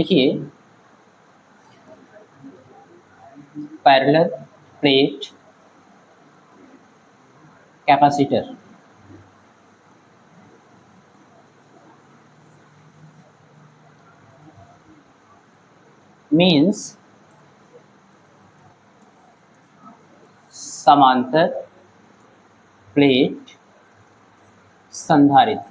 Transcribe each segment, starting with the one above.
देखिए parallel plate capacitor means समांतर plate संधारित्र।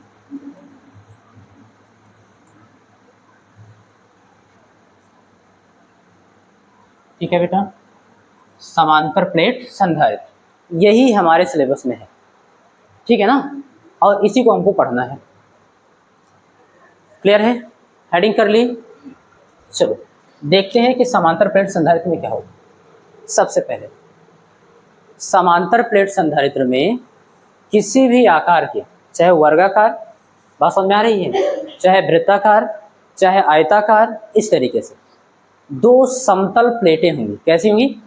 ठीक है बेटा, समांतर प्लेट संधारित्र यही हमारे सिलेबस में है, ठीक है ना, और इसी को हमको पढ़ना है। क्लियर है? हेडिंग कर ली। चलो देखते हैं कि समांतर प्लेट संधारित्र में क्या होगा। सबसे पहले समांतर प्लेट संधारित्र में किसी भी आकार के, चाहे वर्गाकार, बात समझ में आ रही है, चाहे वृत्ताकार, चाहे आयताकार, इस तरीके से दो समतल प्लेटें होंगी। कैसी होंगी?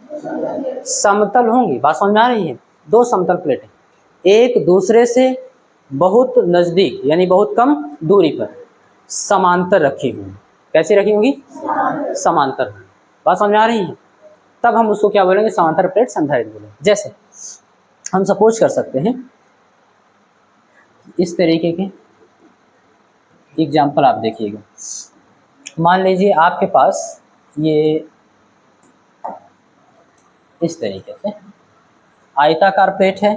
समतल होंगी। बात समझ में आ रही है? दो समतल प्लेटें एक दूसरे से बहुत नज़दीक यानी बहुत कम दूरी पर समांतर रखी होंगी। कैसी रखी होंगी? समांतर। बात समझ में आ रही है? तब हम उसको क्या बोलेंगे? समांतर प्लेट संधारित्र बोलेंगे। जैसे हम सपोज कर सकते हैं इस तरीके के एग्जाम्पल आप देखिएगा। मान लीजिए आपके पास ये इस तरीके से आयताकार प्लेट है।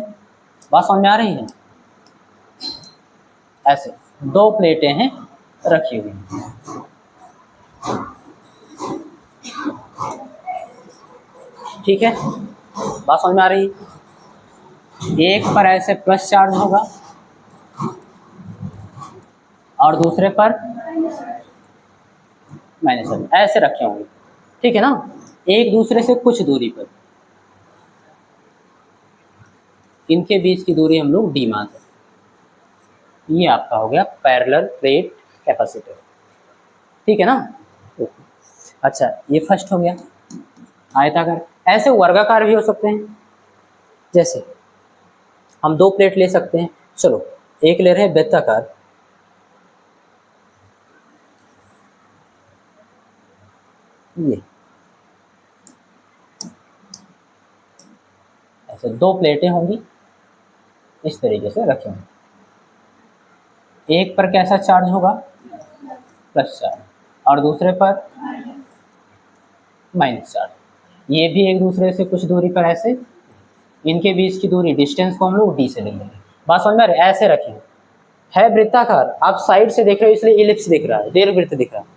बात समझ में आ रही है? ऐसे दो प्लेटें हैं रखी हुई, ठीक है। बात समझ में आ रही है? एक पर ऐसे प्लस चार्ज होगा और दूसरे पर माइनस चार्ज, ऐसे रखे होंगे, ठीक है ना, एक दूसरे से कुछ दूरी पर। इनके बीच की दूरी हम लोग डी मानते हैं। ये आपका हो गया पैरेलल प्लेट कैपेसिटर, ठीक है ना। अच्छा, ये फर्स्ट हो गया आयताकार। ऐसे वर्गाकार भी हो सकते हैं। जैसे हम दो प्लेट ले सकते हैं। चलो एक ले रहे हैं वृत्ताकार, ये ऐसे दो प्लेटें होंगी इस तरीके से रखे होंगे। एक पर कैसा चार्ज होगा? प्लस चार्ज, और दूसरे पर माइनस चार्ज। ये भी एक दूसरे से कुछ दूरी पर ऐसे, इनके बीच की दूरी डिस्टेंस को हम लोग डी से ले लेंगे। बात समझ में आ रही है? ऐसे रखें। है वृत्ताकार, आप साइड से देख रहे हो इसलिए इलिप्स दिख रहा है, दीर्घवृत्त दिख रहा है।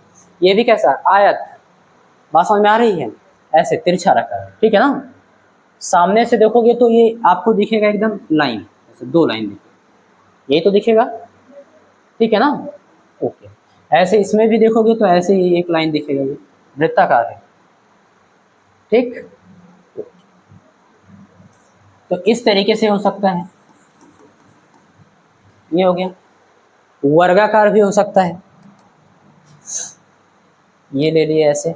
ये भी कैसा? आयत। बात समझ में आ रही है? ऐसे तिरछा रखा है, ठीक है ना। सामने से देखोगे तो ये आपको दिखेगा एकदम लाइन, ऐसे दो लाइन दिखेगी, ये तो दिखेगा, ठीक है ना। ओके, ऐसे इसमें भी देखोगे तो ऐसे ही एक लाइन दिखेगा, ये वृत्ताकार है, ठीक। तो इस तरीके से हो सकता है। ये हो गया। वर्गाकार भी हो सकता है, ये ले लिए ऐसे,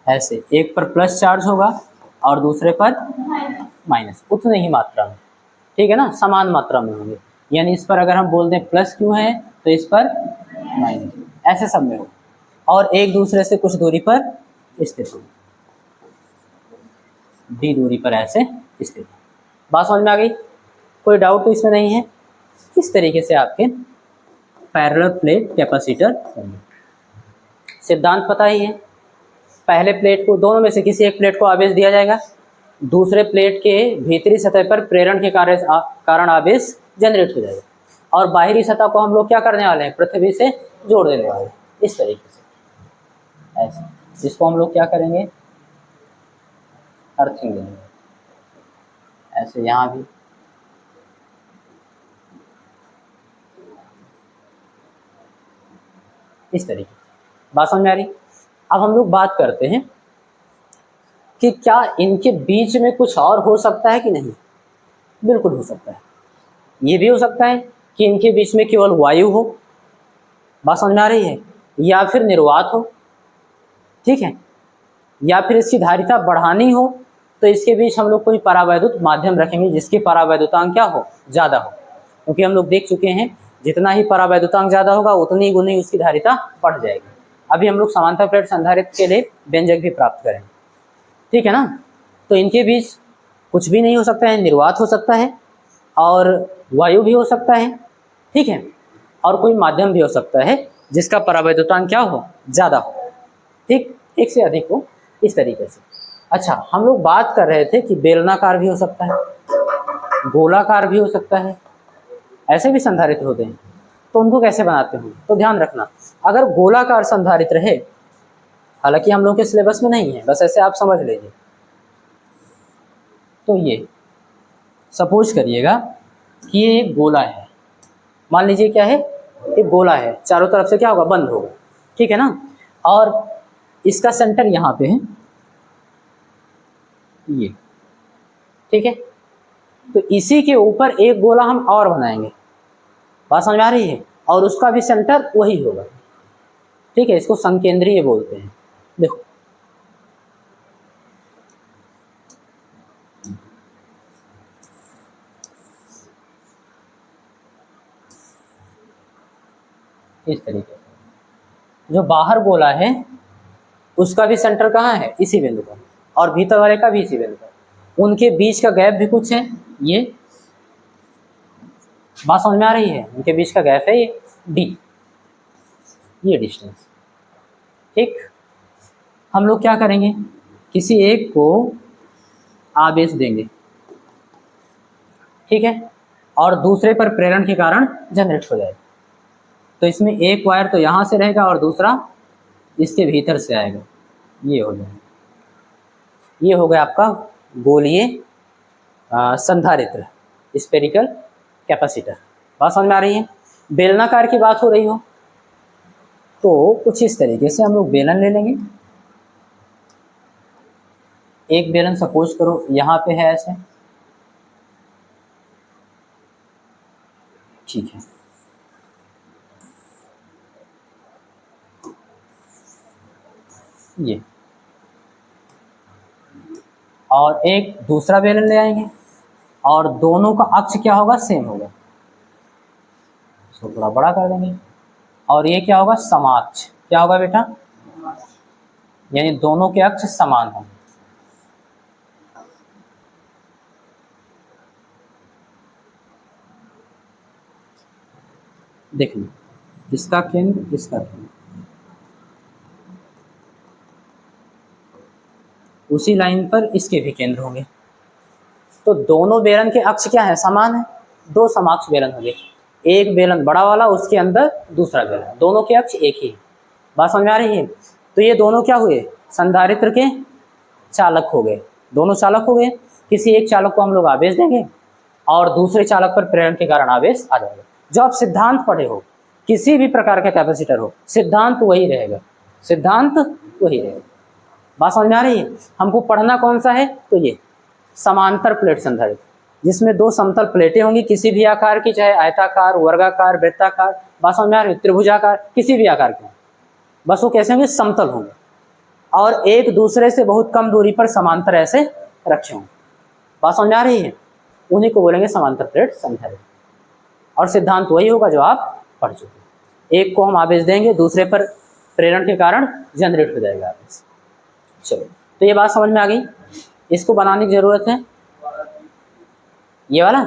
ऐसे एक पर प्लस चार्ज होगा और दूसरे पर माइनस, उतने ही मात्रा में, ठीक है ना, समान मात्रा में होंगे। यानी इस पर अगर हम बोल दें प्लस क्यों है तो इस पर माइनस, ऐसे सब में हो, और एक दूसरे से कुछ दूरी पर स्थित हो, डी दूरी पर ऐसे स्थित। बात समझ में आ गई? कोई डाउट तो इसमें नहीं है? इस तरीके से आपके पैरेलल प्लेट कैपेसिटर होंगे। सिद्धांत पता ही है, पहले प्लेट को, दोनों में से किसी एक प्लेट को आवेश दिया जाएगा, दूसरे प्लेट के भीतरी सतह पर प्रेरण के कारण आवेश जनरेट हो जाएगा, और बाहरी सतह को हम लोग क्या करने वाले हैं? पृथ्वी से जोड़ देने वाले हैं, इस तरीके से। ऐसे इसको हम लोग क्या करेंगे? अर्थिंग देंगे। ऐसे यहाँ भी इस तरीके से। बात समझ में आ रही? अब हम लोग बात करते हैं कि क्या इनके बीच में कुछ और हो सकता है कि नहीं? बिल्कुल हो सकता है। ये भी हो सकता है कि इनके बीच में केवल वायु हो, बात समझ में आ रही है, या फिर निर्वात हो, ठीक है, या फिर इसकी धारिता बढ़ानी हो तो इसके बीच हम लोग कोई परावैद्युत माध्यम रखेंगे जिसकी परावैद्युतांक क्या हो, ज़्यादा हो, क्योंकि हम लोग देख चुके हैं जितना ही परावैद्युतांक ज़्यादा होगा उतनी गुनी उसकी धारिता बढ़ जाएगी। अभी हम लोग समांतर प्लेट संधारित्र के लिए व्यंजक भी प्राप्त करेंगे, ठीक है ना। तो इनके बीच कुछ भी नहीं हो सकता है, निर्वात हो सकता है और वायु भी हो सकता है, ठीक है, और कोई माध्यम भी हो सकता है जिसका परावैद्युतांक क्या हो, ज़्यादा हो, ठीक, एक से अधिक हो, इस तरीके से। अच्छा, हम लोग बात कर रहे थे कि बेलनाकार भी हो सकता है, गोलाकार भी हो सकता है, ऐसे भी संधारित्र होते हैं, तो उनको कैसे बनाते हैं। तो ध्यान रखना, अगर गोलाकार संधारित्र है, हालांकि हम लोग के सिलेबस में नहीं है, बस ऐसे आप समझ लीजिए। तो ये सपोज करिएगा कि ये एक गोला है, मान लीजिए क्या है, एक गोला है, चारों तरफ से क्या होगा, बंद होगा, ठीक है ना, और इसका सेंटर यहाँ पे है, ये, ठीक है। तो इसी के ऊपर एक गोला हम और बनाएंगे, बात समझ में आ रही है, और उसका भी सेंटर वही होगा, ठीक है, इसको संकेंद्रीय बोलते हैं। देखो इस तरीके से, जो बाहर गोला है उसका भी सेंटर कहाँ है, इसी बिंदु पर, और भीतर वाले का भी इसी बिंदु पर, उनके बीच का गैप भी कुछ है, ये बात समझ में आ रही है, उनके बीच का गैप है ये डी, ये डिस्टेंस, ठीक। हम लोग क्या करेंगे, किसी एक को आवेश देंगे, ठीक है, और दूसरे पर प्रेरण के कारण जनरेट हो जाएगा। तो इसमें एक वायर तो यहाँ से रहेगा और दूसरा इसके भीतर से आएगा, ये हो जाएगा, ये हो गया आपका गोलीय संधारित्र, स्फेरिकल कैपेसिटर, बात समझ में आ रही है। बेलनाकार की बात हो रही हो तो कुछ इस तरीके से हम लोग बेलन ले लेंगे, एक बेलन सपोज करो यहाँ पे है ऐसे, ठीक है, ये, और एक दूसरा बेलन ले आएंगे और दोनों का अक्ष क्या होगा, सेम होगा, इसको थोड़ा बड़ा कर देंगे, और ये क्या होगा, समाक्ष, क्या होगा बेटा, यानी दोनों के अक्ष समान होंगे। देख लो, इसका केंद्र, इसका केंद्र, उसी लाइन पर इसके भी केंद्र होंगे, तो दोनों बेलन के अक्ष क्या है, समान है, दो समाक्ष बेलन होंगे, एक बेलन बड़ा वाला, उसके अंदर दूसरा बेलन, दोनों के अक्ष एक ही, बात समझ में आ रही है। तो ये दोनों क्या हुए, संधारित्र के चालक हो गए, दोनों चालक हो गए, किसी एक चालक को हम लोग आवेश देंगे और दूसरे चालक पर प्रेरण के कारण आवेश आ जाएगा। जो आप सिद्धांत पढ़े हो, किसी भी प्रकार का कैपेसिटर हो, सिद्धांत वही रहेगा, सिद्धांत वही रहेगा, बात समझ में आ रही है। हमको पढ़ना कौन सा है, तो ये समांतर प्लेट संधारित्र, जिसमें दो समतल प्लेटें होंगी किसी भी आकार की, चाहे आयताकार, वर्गाकार, वृत्ताकार, बात समझ में आ रही है, त्रिभुजाकार, किसी भी आकार के, बस वो कैसे होंगे, समतल होंगे और एक दूसरे से बहुत कम दूरी पर समांतर ऐसे रखे होंगे, बात समझ में आ रही है, उन्हीं को बोलेंगे समांतर प्लेट संधारित्र, और सिद्धांत वही होगा जो आप पढ़ चुके। एक को हम आवेश देंगे, दूसरे पर प्रेरण के कारण जनरेट हो जाएगा आवेश। चलो, तो ये बात समझ में आ गई, इसको बनाने की जरूरत है। ये वाला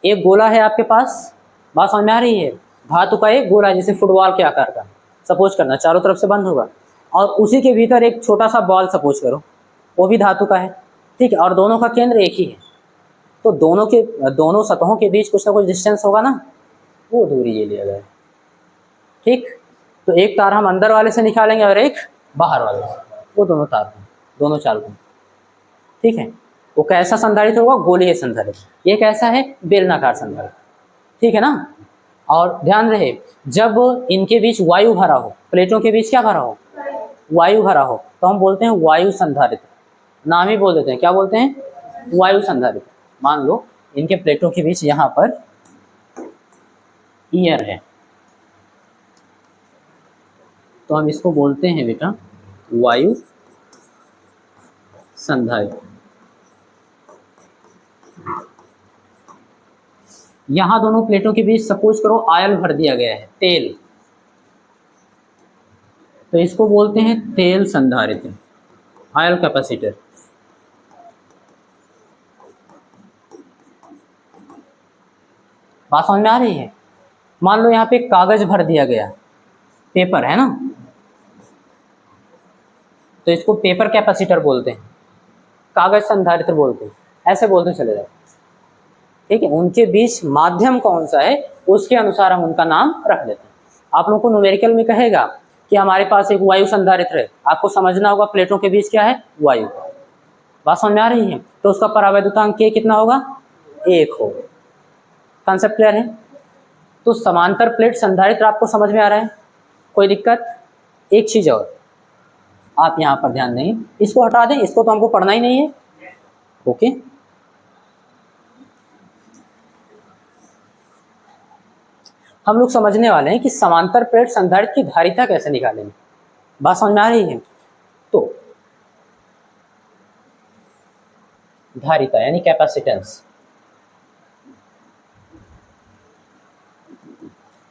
एक गोला है आपके पास, बात समझ में आ रही है, धातु का एक गोला जैसे फुटबॉल के आकार का, सपोज करना चारों तरफ से बंद होगा, और उसी के भीतर एक छोटा सा बॉल सपोज करो, वो भी धातु का है, ठीक है, और दोनों का केंद्र एक ही है, तो दोनों सतहों के बीच कुछ ना कुछ डिस्टेंस होगा ना, वो दूरी ये लिया गया है, ठीक। तो एक तार हम अंदर वाले से निकालेंगे और एक बाहर वाले से, वो दोनों तार हैं, दोनों चालक हैं, ठीक है। वो कैसा संधारित्र होगा, गोलीय संधारित्र, ये कैसा है, बेलनाकार संधारित्र, ठीक है ना। और ध्यान रहे, जब इनके बीच वायु भरा हो, प्लेटों के बीच क्या भरा हो, वायु भरा हो, तो हम बोलते हैं वायु संधारित्र, नाम ही बोल देते हैं, क्या बोलते हैं, वायु संधारित्र। मान लो इनके प्लेटों के बीच यहाँ पर ईयर है, तो हम इसको बोलते हैं बेटा वायु संधारित्र। यहां दोनों प्लेटों के बीच सपोज करो ऑयल भर दिया गया है, तेल, तो इसको बोलते हैं तेल संधारित्र, ऑयल कैपेसिटर। बात समझ में आ रही है? मान लो यहाँ पे कागज भर दिया गया, पेपर है ना, तो इसको पेपर कैपेसिटर बोलते हैं, कागज संधारित्र बोलते हैं, ऐसे बोलते चले जाओ। ठीक है, उनके बीच माध्यम कौन सा है उसके अनुसार हम उनका नाम रख लेते हैं। आप लोगों को न्यूमेरिकल में कहेगा कि हमारे पास एक वायु संधारित्र है, आपको समझना होगा प्लेटों के बीच क्या है, वायु। बात समझ में आ रही है? तो उसका परावैद्युतांक K कितना होगा, 1 होगा। कॉन्सेप्ट क्लियर है? तो समांतर प्लेट संधारित्र आपको समझ में आ रहा है, कोई दिक्कत? एक चीज और आप यहाँ पर ध्यान दें, इसको हटा दें, इसको तो हमको पढ़ना ही नहीं है। ओके, हम लोग समझने वाले हैं कि समांतर प्लेट संधारित्र की धारिता कैसे निकालेंगे। बात समझ में आ रही है? तो धारिता यानी कैपेसिटेंस,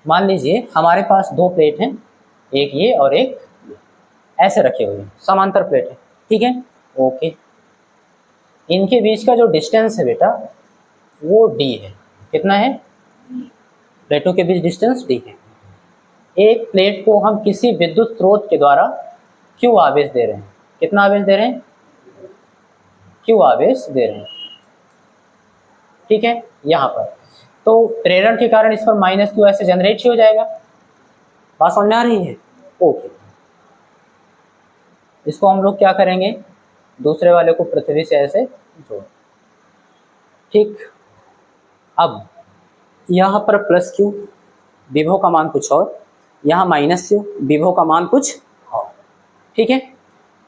मान लीजिए हमारे पास दो प्लेट हैं, एक ये और एक ऐसे रखे हुए हैं, समांतर प्लेट है, ठीक है, ओके। इनके बीच का जो डिस्टेंस है बेटा वो d है। कितना है? प्लेटों के बीच डिस्टेंस d है। एक प्लेट को हम किसी विद्युत स्रोत के द्वारा Q आवेश दे रहे हैं। कितना आवेश दे रहे हैं? Q आवेश दे रहे हैं, ठीक है। यहाँ पर तो प्रेरण के कारण इस पर -Q ऐसे जनरेट ही हो जाएगा। बात समझ में आ रही है? ओके, इसको हम लोग क्या करेंगे, दूसरे वाले को पृथ्वी से ऐसे जोड़, ठीक। अब यहाँ पर +Q, विभव का मान कुछ और, यहाँ -Q, विभव का मान कुछ और, ठीक है।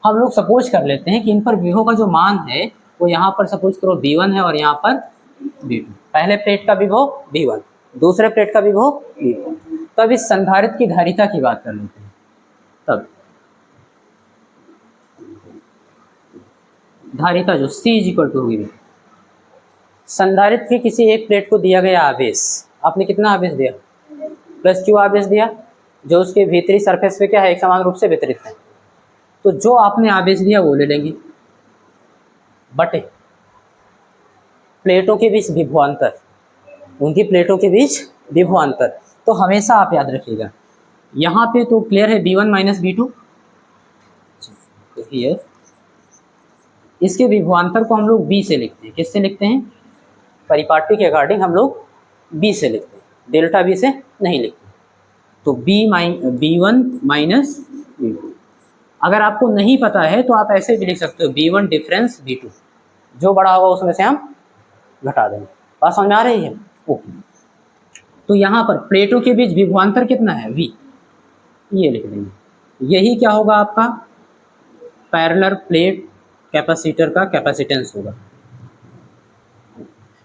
हम लोग सपोज कर लेते हैं कि इन पर विभव का जो मान है वो यहाँ पर सपोज करो V1 है और यहाँ पर V2। पहले प्लेट का विभव V1, दूसरे प्लेट का विभव V2। तो अब इस संधारित्र की धारिता की बात कर लेते हैं। तब धारिता जो C = होगी, संधारित्र की किसी एक प्लेट को दिया गया आवेश, आपने कितना आवेश दिया, +Q आवेश दिया, जो उसके भीतरी सरफेस पे क्या है, एक समान रूप से वितरित है। तो जो आपने आवेश दिया वो ले लेंगे, बटे प्लेटों के बीच विभवांतर, उनकी प्लेटों के बीच विभवांतर। तो हमेशा आप याद रखिएगा, यहाँ पे तो क्लियर है V1 - V2, तो हियर इसके विभवांतर को हम लोग B से लिखते हैं। किससे लिखते हैं? परिपाटी के अकॉर्डिंग हम लोग B से लिखते हैं, डेल्टा B से नहीं लिखते। तो V1 - V2। अगर आपको नहीं पता है तो आप ऐसे भी लिख सकते हो, V1 डिफरेंस V2, जो बड़ा होगा उसमें से हम घटा देंगे। बात समझ में आ रही है? ओके, तो यहाँ पर प्लेटों के बीच विभवांतर कितना है, V, ये लिख देंगे। यही क्या होगा आपका पैरेलल प्लेट कैपेसिटर का कैपेसिटेंस होगा,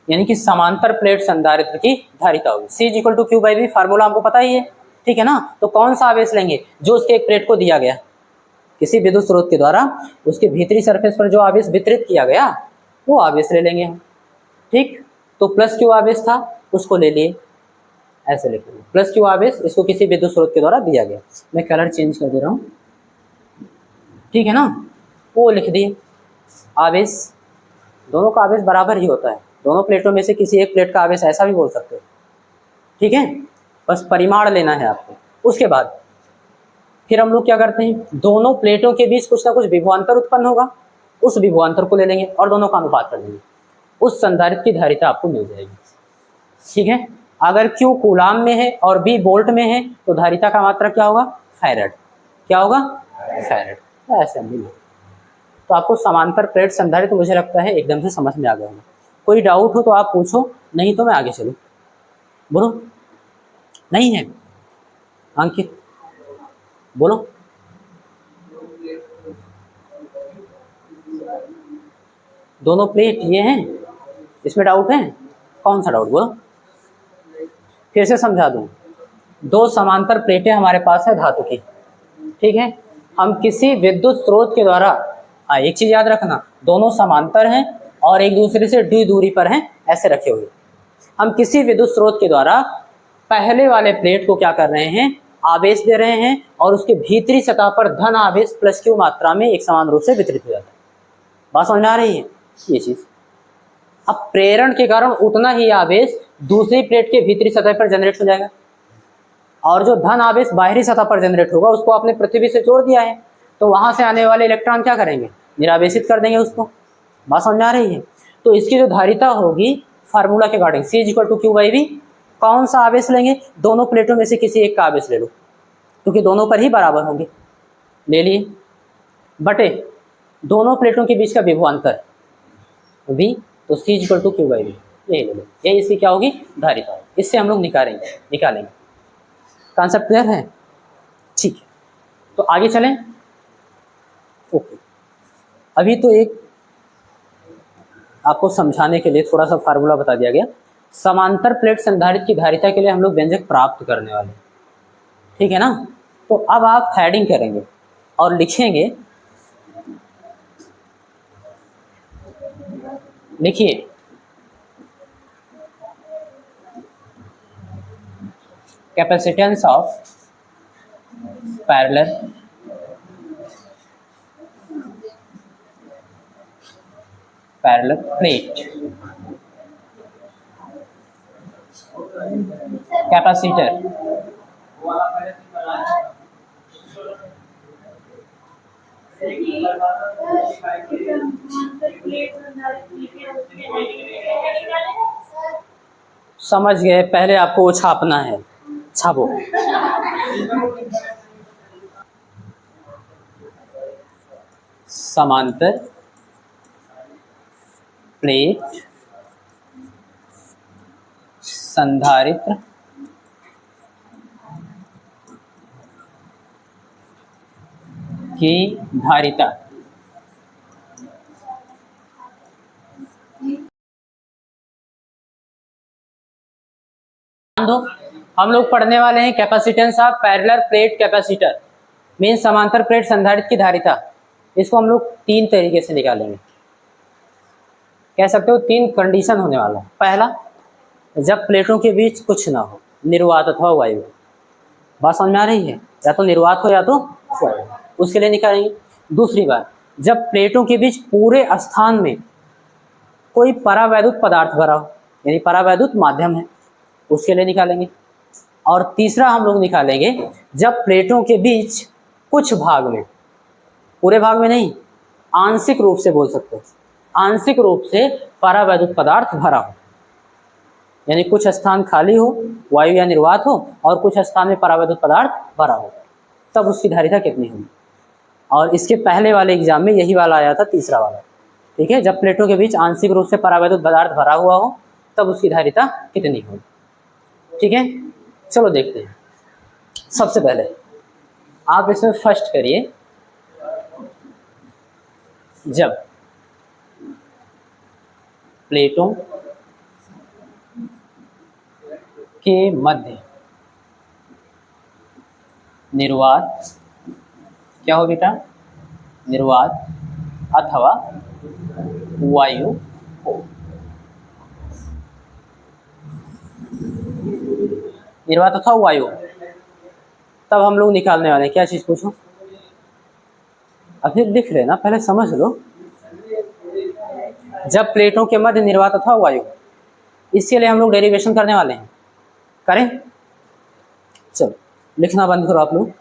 यानी कि समांतर प्लेट संधारित्र की धारिता होगी। C = Q/V, फार्मूला हमको पता ही है, ठीक है ना। तो कौन सा आवेश लेंगे, जो उसके एक प्लेट को दिया गया, किसी विद्युत स्रोत के द्वारा उसके भीतरी सरफेस पर जो आवेश वितरित किया गया वो आवेश ले लेंगे हम, ठीक। तो +Q आवेश था, उसको ले लिए, ऐसे लिख लेंगे +Q आवेश, इसको किसी विद्युत स्रोत के द्वारा दिया गया। मैं कलर चेंज कर दे रहा हूँ, ठीक है ना। वो लिख दिए आवेश, दोनों का आवेश बराबर ही होता है, दोनों प्लेटों में से किसी एक प्लेट का आवेश ऐसा भी बोल सकते हो, ठीक है। बस परिमाण लेना है आपको। उसके बाद फिर हम लोग क्या करते हैं, दोनों प्लेटों के बीच कुछ ना कुछ विभवांतर उत्पन्न होगा, उस विभवांतर को ले लेंगे और दोनों का अनुपात कर लेंगे, उस संधारित्र की धारिता आपको मिल जाएगी, ठीक है। अगर Q कूलाम में है और B वोल्ट में है तो धारिता का मात्रा क्या होगा, फैराड। क्या होगा, फैराड। तो ऐसे हम मिले। तो आपको समांतर प्लेट संधारित्र मुझे लगता है एकदम से समझ में आ गया होगा। कोई डाउट हो तो आप पूछो, नहीं तो मैं आगे चलूँ। बोलो, नहीं है अंकित, बोलो। दोनों प्लेट ये हैं, इसमें डाउट है? कौन सा डाउट, बोलो। फिर से समझा दूं, दो समांतर प्लेटें हमारे पास है धातु की, ठीक है। हम किसी विद्युत स्रोत के द्वारा, एक चीज याद रखना, दोनों समांतर हैं और एक दूसरे से d दूरी पर हैं, ऐसे रखे हुए। हम किसी विद्युत स्रोत के द्वारा पहले वाले प्लेट को क्या कर रहे हैं, आवेश दे रहे हैं और उसके भीतरी सतह पर धन आवेश प्लस q मात्रा में एक समान रूप से वितरित हो जाता है। बात समझ में आ रही है ये चीज। अब प्रेरण के कारण उतना ही आवेश दूसरी प्लेट के भीतरी सतह पर जनरेट हो जाएगा और जो धन आवेश बाहरी सतह पर जनरेट होगा उसको आपने पृथ्वी से जोड़ दिया है, तो वहां से आने वाले इलेक्ट्रॉन क्या करेंगे, निरावेशित कर देंगे उसको। बात समझ में आ रही है। तो इसकी जो धारिता होगी फार्मूला के अकॉर्डिंग C = Q/V, कौन सा आवेश लेंगे, दोनों प्लेटों में से किसी एक का आवेश ले लो क्योंकि दोनों पर ही बराबर होंगे, ले लिए, बटे दोनों प्लेटों के बीच का विभवांतर V, तो C = Q/V, यही ले लो, ये इसकी क्या होगी, धारिता। इससे हम लोग निकालेंगे। कॉन्सेप्ट क्लियर है, ठीक है। तो आगे चलें। ओके, अभी तो एक आपको समझाने के लिए थोड़ा सा फार्मूला बता दिया गया। समांतर प्लेट संधारित्र की धारिता के लिए हम लोग व्यंजक प्राप्त करने वाले, ठीक है ना। तो अब आप हेडिंग करेंगे और लिखेंगे, लिखिए capacitance of parallel plate, capacitor, समझ गए। पहले आपको वो छापना है, छापो। समांतर प्लेट संधारित्र की धारिता हम लोग पढ़ने वाले हैं capacitance of parallel plate capacitor, mean समांतर प्लेट संधारित्र की धारिता। इसको हम लोग तीन तरीके से निकालेंगे, कह सकते हो तीन कंडीशन होने वाला है। पहला, जब प्लेटों के बीच कुछ ना हो, निर्वात अथवा वायु। बात समझ में आ रही है, या तो निर्वात हो या तो वायु, उसके लिए निकालेंगे। दूसरी बात, जब प्लेटों के बीच पूरे स्थान में कोई परावैद्युत पदार्थ भरा हो, यानी परावैद्युत माध्यम है, उसके लिए निकालेंगे। और तीसरा हम लोग निकालेंगे जब प्लेटों के बीच कुछ भाग में, पूरे भाग में नहीं, आंशिक रूप से बोल सकते हो, आंशिक रूप से परावैद्युत पदार्थ भरा हो, यानी कुछ स्थान खाली हो, वायु या निर्वात हो, और कुछ स्थान में परावैद्युत पदार्थ भरा हो, तब उसकी धारिता कितनी होगी। और इसके पहले वाले एग्जाम में यही वाला आया था, तीसरा वाला, ठीक है। जब प्लेटों के बीच आंशिक रूप से परावैद्युत पदार्थ भरा हुआ हो तब उसकी धारिता कितनी होगी, ठीक है। चलो देखते हैं। सबसे पहले आप इसमें फर्स्ट करिए, जब प्लेटों के मध्य निर्वात, क्या हो बेटा, निर्वात अथवा वायु हो, निर्वात अथवा वायु, तब हम लोग निकालने वाले हैं क्या चीज, पूछो। अभी लिख रहे ना, पहले समझ लो। जब प्लेटों के मध्य निर्वात अथवा वायु, इसके लिए हम लोग डेरिवेशन करने वाले हैं, करें। चलो लिखना बंद करो आप लोग।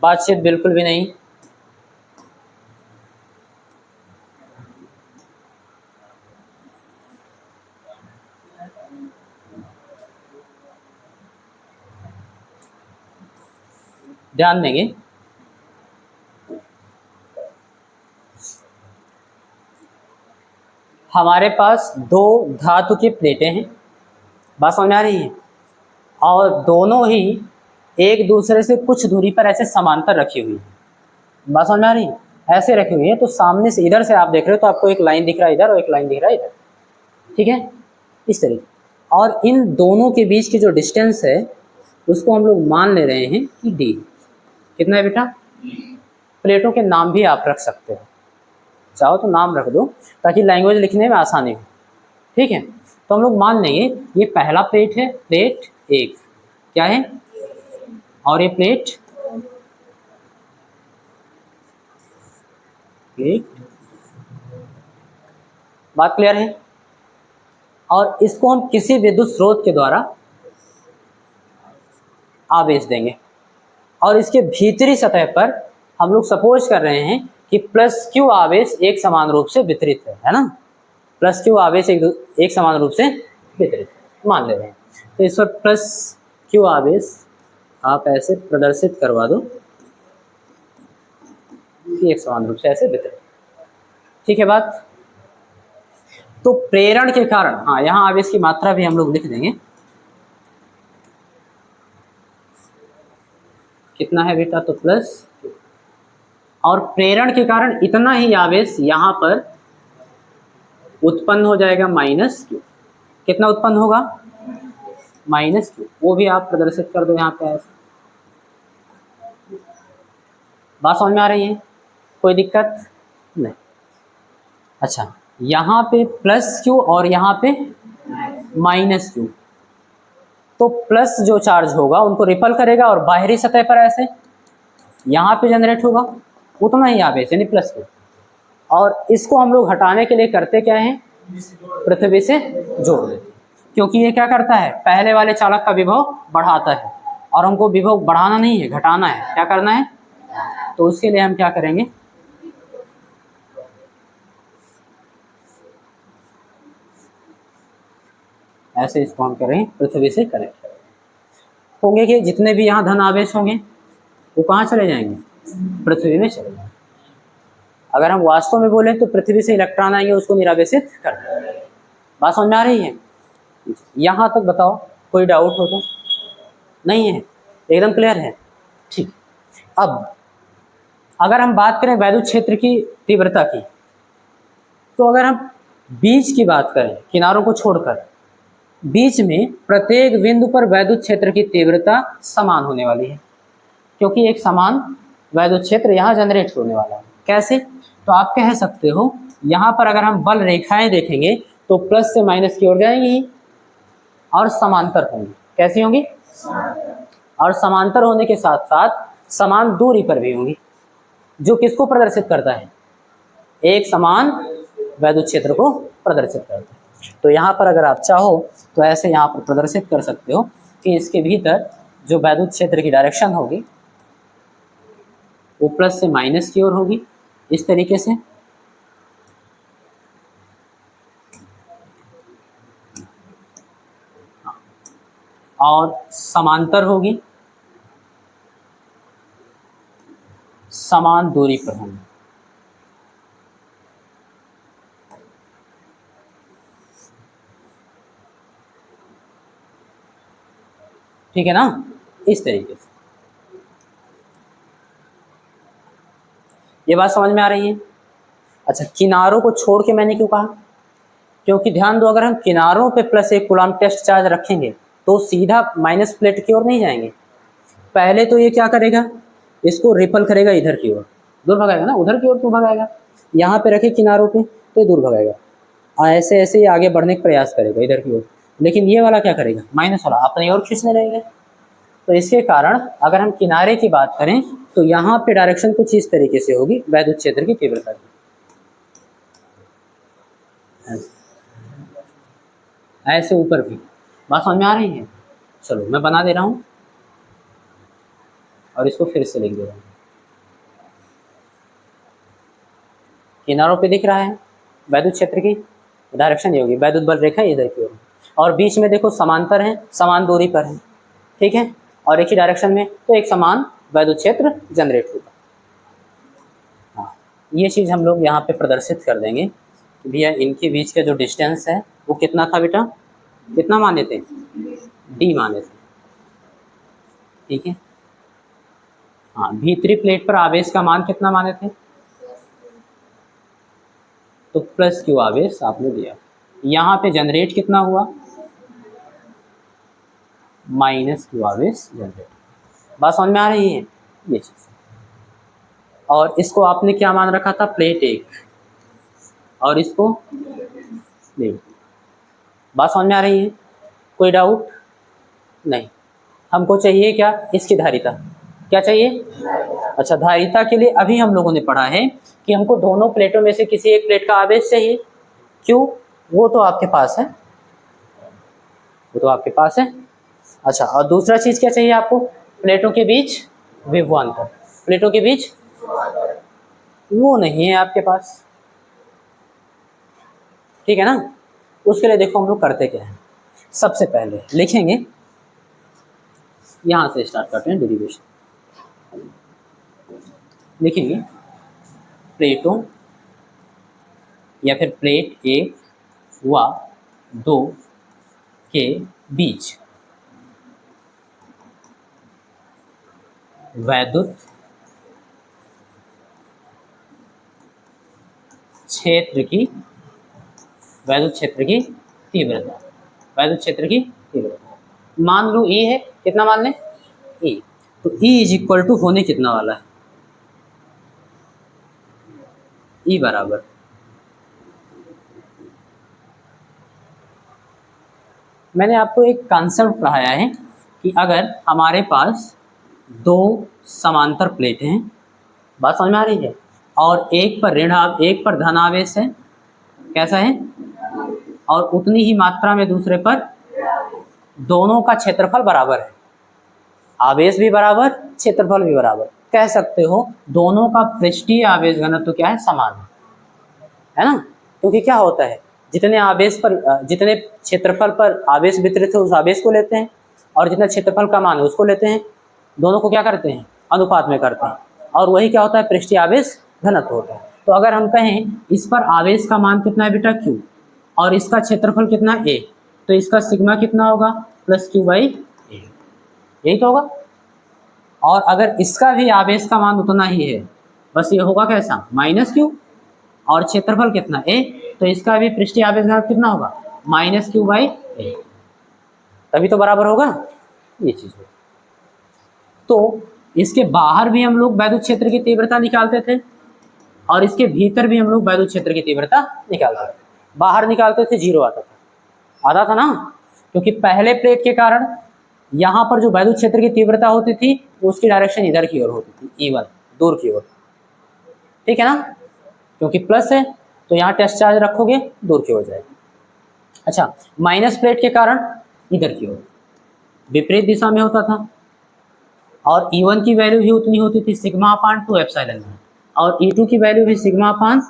बातचीत बिल्कुल भी नहीं। ध्यान देंगे। हमारे पास दो धातु की प्लेटें हैं, बात समझ में आ रही है, और दोनों ही एक दूसरे से कुछ दूरी पर ऐसे समांतर रखी हुई है, बात समझ में आ रही है? ऐसे रखी हुई है, तो सामने से इधर से आप देख रहे हो तो आपको एक लाइन दिख रहा है इधर और एक लाइन दिख रहा है इधर, ठीक है, इस तरीके। और इन दोनों के बीच की जो डिस्टेंस है उसको हम लोग मान ले रहे हैं कि डी। कितना है बेटा? प्लेटों के नाम भी आप रख सकते हो, चाहो तो नाम रख दो ताकि लैंग्वेज लिखने में आसानी हो, ठीक है। तो हम लोग मान लेंगे ये पहला प्लेट है, प्लेट एक, क्या है, और ये प्लेट बात क्लियर है? और इसको हम किसी विद्युत स्रोत के द्वारा आवेश देंगे और इसके भीतरी सतह पर हम लोग सपोज कर रहे हैं कि प्लस क्यू आवेश एक समान रूप से वितरित है ना, प्लस क्यू आवेश एक समान रूप से वितरित मान ले रहे हैं। तो इस पर प्लस क्यू आवेश आप ऐसे प्रदर्शित करवा दो कि एक समान रूप से ऐसे वितरित, ठीक है बात। तो प्रेरण के कारण, हाँ यहाँ आवेश की मात्रा भी हम लोग लिख देंगे, कितना है बेटा, तो प्लस, और प्रेरण के कारण इतना ही आवेश यहाँ पर उत्पन्न हो जाएगा माइनस क्यू। कितना उत्पन्न होगा? माइनस क्यू, वो भी आप प्रदर्शित कर दो यहाँ पे ऐसे। बात समझ में आ रही है? कोई दिक्कत नहीं? अच्छा, यहाँ पे प्लस क्यू और यहाँ पे माइनस क्यू, तो प्लस जो चार्ज होगा उनको रिपल करेगा और बाहरी सतह पर ऐसे यहाँ पे जनरेट होगा उतना ही आवेश यानी प्लस क्यू। और इसको हम लोग हटाने के लिए करते क्या हैं, पृथ्वी से जोड़ देते, क्योंकि ये क्या करता है, पहले वाले चालक का विभव बढ़ाता है और हमको विभव बढ़ाना नहीं है, घटाना है। क्या करना है? तो उसके लिए हम क्या करेंगे, ऐसे इसको हम करें पृथ्वी से कनेक्ट होंगे कि जितने भी यहाँ धन आवेश होंगे वो कहाँ चले जाएंगे, पृथ्वी में चले जाएंगे। अगर हम वास्तव में बोलें तो पृथ्वी से इलेक्ट्रॉन आएंगे उसको निरावेशित कर देंगे। बात समझ में आ रही है? यहाँ तक बताओ, कोई डाउट हो तो? नहीं है, एकदम क्लियर है, ठीक। अब अगर हम बात करें वैद्युत क्षेत्र की तीव्रता की, तो अगर हम बीच की बात करें, किनारों को छोड़कर, बीच में प्रत्येक बिंदु पर वैद्युत क्षेत्र की तीव्रता समान होने वाली है, क्योंकि एक समान वैद्युत क्षेत्र यहाँ जनरेट होने वाला है। कैसे? तो आप कह सकते हो यहाँ पर अगर हम बल रेखाएं देखेंगे तो प्लस से माइनस की ओर जाएंगी और समांतर होंगी। कैसी होंगी? और समांतर होने के साथ साथ समान दूरी पर भी होंगी, जो किसको प्रदर्शित करता है, एक समान वैद्युत क्षेत्र को प्रदर्शित करता है। तो यहाँ पर अगर आप चाहो तो ऐसे यहाँ पर प्रदर्शित कर सकते हो कि इसके भीतर जो वैद्युत क्षेत्र की डायरेक्शन होगी वो प्लस से माइनस की ओर होगी, इस तरीके से। और समांतर होगी, समान दूरी पर होंगी। ठीक है ना, इस तरीके से। ये बात समझ में आ रही है? अच्छा, किनारों को छोड़ के मैंने क्यों कहा, क्योंकि ध्यान दो, अगर हम किनारों पे प्लस एक कूलम्ब टेस्ट चार्ज रखेंगे तो सीधा माइनस प्लेट की ओर नहीं जाएंगे। पहले तो ये क्या करेगा, इसको रिपल करेगा इधर की ओर, दूर भगाएगा ना, उधर की ओर क्यों भगाएगा, यहाँ पे रखे किनारों पे तो ये दूर भगाएगा, और ऐसे ऐसे ही आगे बढ़ने का प्रयास करेगा इधर की ओर। लेकिन ये वाला क्या करेगा, माइनस वाला अपनी ओर खींचने रहेगा। तो इसके कारण अगर हम किनारे की बात करें तो यहाँ पे डायरेक्शन कुछ इस तरीके से होगी वैद्युत क्षेत्र की तीव्रता की, ऐसे ऊपर भी। बात समझ में आ रही है? चलो मैं बना दे रहा हूँ और इसको फिर से लिख दे रहा हूँ। किनारों पे दिख रहा है वैद्युत क्षेत्र की डायरेक्शन ये होगी, वैद्युत बल रेखा इधर की ओर, और बीच में देखो समांतर है, समान दूरी पर है, ठीक है, और एक ही डायरेक्शन में, तो एक समान वैद्युत क्षेत्र जनरेट होगा। हाँ, ये चीज़ हम लोग यहाँ पे प्रदर्शित कर देंगे कि भैया इनके बीच का जो डिस्टेंस है वो कितना था बेटा, कितना माने थे, डी माने थे, ठीक है। हाँ, भीतरी प्लेट पर आवेश का मान कितना माने थे? तो प्लस क्यू आवेश आपने दिया। यहाँ पे जनरेट कितना हुआ? माइनस क्यू आवेश जनरेट। बात समझ में आ रही है ये चीज़। और इसको आपने क्या मान रखा था? प्लेट 1, और इसको प्लेट 2। बात समझ में आ रही है? कोई डाउट नहीं? हमको चाहिए क्या? इसकी धारिता। क्या चाहिए? अच्छा, धारिता के लिए अभी हम लोगों ने पढ़ा है कि हमको दोनों प्लेटों में से किसी एक प्लेट का आवेश चाहिए। क्यों? वो तो आपके पास है, वो तो आपके पास है। अच्छा, और दूसरा चीज़ क्या चाहिए आपको? प्लेटों के बीच विभवांतर। प्लेटों के बीच वो नहीं है आपके पास, ठीक है ना? उसके लिए देखो हम लोग करते क्या है। सबसे पहले लिखेंगे, यहाँ से स्टार्ट करते हैं डेरिवेशन। लिखेंगे प्लेटों या फिर प्लेट 1 व 2 के बीच वैद्युत क्षेत्र की तीव्रता, वैद्युत क्षेत्र की तीव्रता मान लो E है। कितना मान लें? E। तो E इज इक्वल टू होने कितना वाला है? E बराबर, मैंने आपको एक कॉन्सेप्ट पढ़ाया है कि अगर हमारे पास 2 समांतर प्लेट हैं, बात समझ में आ रही है, और एक पर एक पर धन आवेश है, कैसा है, और उतनी ही मात्रा में दूसरे पर, दोनों का क्षेत्रफल बराबर है, आवेश भी बराबर, क्षेत्रफल भी बराबर, कह सकते हो दोनों का पृष्ठीय आवेश घनत्व क्या है? समान है ना? क्योंकि क्या होता है, जितने आवेश पर, जितने क्षेत्रफल पर आवेश वितरित है उस आवेश को लेते हैं, और जितना क्षेत्रफल का मान है उसको लेते हैं, दोनों को क्या करते हैं? अनुपात में करते हैं, और वही क्या होता है? पृष्ठीय आवेश घनत्व होता है। तो अगर हम कहें इस पर आवेश का मान कितना है बेटा? Q, और इसका क्षेत्रफल कितना? A, तो इसका सिग्मा कितना होगा? प्लस Q बाई A, यही तो होगा। और अगर इसका भी आवेश का मान उतना ही है, बस ये होगा कैसा? माइनस Q, और क्षेत्रफल कितना? A, तो इसका भी पृष्ठीय आवेश घनत्व कितना होगा? माइनस Q बाई A, तभी तो बराबर होगा ये चीज़। तो इसके बाहर भी हम लोग वैद्युत क्षेत्र की तीव्रता निकालते थे, और इसके भीतर भी हम लोग वैद्युत क्षेत्र की तीव्रता निकालते थे। बाहर निकालते थे 0 आता था ना, क्योंकि पहले प्लेट के कारण यहाँ पर जो वैद्युत क्षेत्र की तीव्रता होती थी उसकी डायरेक्शन इधर की ओर होती थी, E1 दूर की ओर, ठीक है ना? क्योंकि प्लस है तो यहाँ टेस्ट चार्ज रखोगे दूर की ओर जाएगी। अच्छा, माइनस प्लेट के कारण इधर की ओर विपरीत दिशा में होता था, और E1 की वैल्यू भी उतनी होती थी, सिग्मा अपान 2 एप्सिलॉन, और E2 की वैल्यू भी सिग्मा अपान,